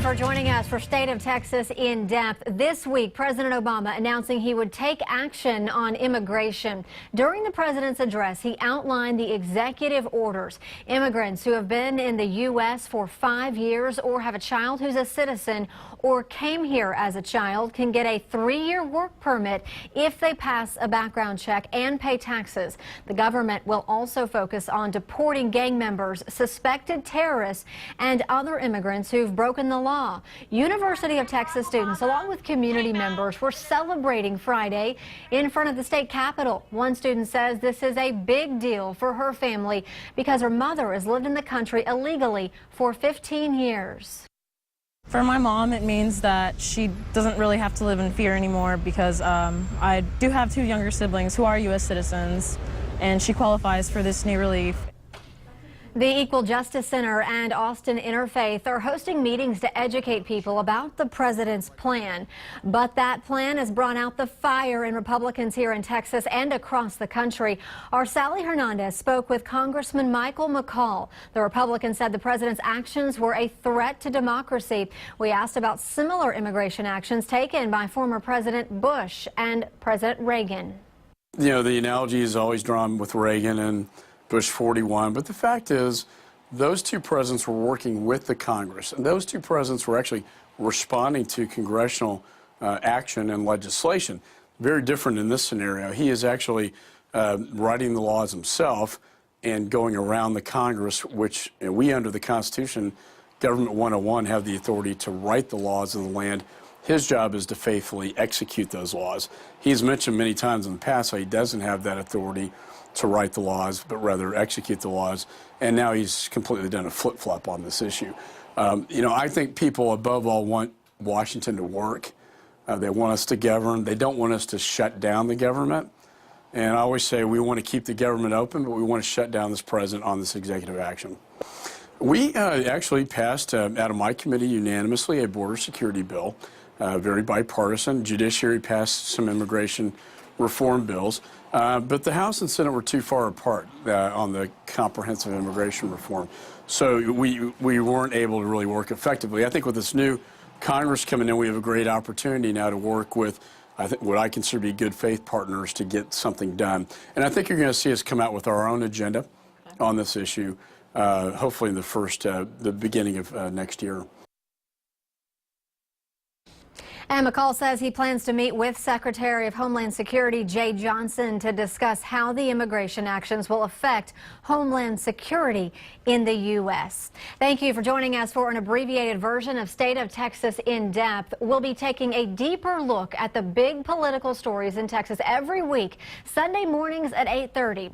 for joining us for State of Texas in Depth. This week, President Obama announcing he would take action on immigration. During the president's address, he outlined the executive orders. Immigrants who have been in the U.S. for 5 years or have a child who's a citizen or came here as a child can get a 3-year work permit if they pass a background check and pay taxes. The government will also focus on deporting gang members, suspected terrorists, and other immigrants who've broken the law. University of Texas students, along with community members, were celebrating Friday in front of the state capitol. One student says this is a big deal for her family because her mother has lived in the country illegally for 15 years. For my mom, it means that she doesn't really have to live in fear anymore because I do have 2 younger siblings who are U.S. citizens, and she qualifies for this new relief. The Equal Justice Center and Austin Interfaith are hosting meetings to educate people about the president's plan. But that plan has brought out the fire in Republicans here in Texas and across the country. Our Sally Hernandez spoke with Congressman Michael McCall. The Republican said the president's actions were a threat to democracy. We asked about similar immigration actions taken by former President Bush and President Reagan. You know, the analogy is always drawn with Reagan and Bush 41, but the fact is those 2 presidents were working with the Congress, and those 2 presidents were actually responding to congressional action and legislation. Very different in this scenario. He is actually writing the laws himself and going around the Congress, which we under the Constitution, Government 101, have the authority to write the laws of the land. His job is to faithfully execute those laws. He's mentioned many times in the past how he doesn't have that authority to write the laws, but rather execute the laws. And now he's completely done a flip-flop on this issue. You know, I think people above all want Washington to work. They want us to govern. They don't want us to shut down the government. And I always say we want to keep the government open, but we want to shut down this president on this executive action. We actually passed out of my committee unanimously a border security bill, very bipartisan. Judiciary passed some immigration reform bills, but the House and Senate were too far apart on the comprehensive immigration reform. So we weren't able to really work effectively. I think with this new Congress coming in, we have a great opportunity now to work with, I think, what I consider to be good faith partners to get something done. And I think you're going to see us come out with our own agenda on this issue, hopefully in the beginning of next year. And McCall says he plans to meet with Secretary of Homeland Security Jay Johnson to discuss how the immigration actions will affect Homeland Security in the U.S. Thank you for joining us for an abbreviated version of State of Texas in Depth. We'll be taking a deeper look at the big political stories in Texas every week, Sunday mornings at 8:30.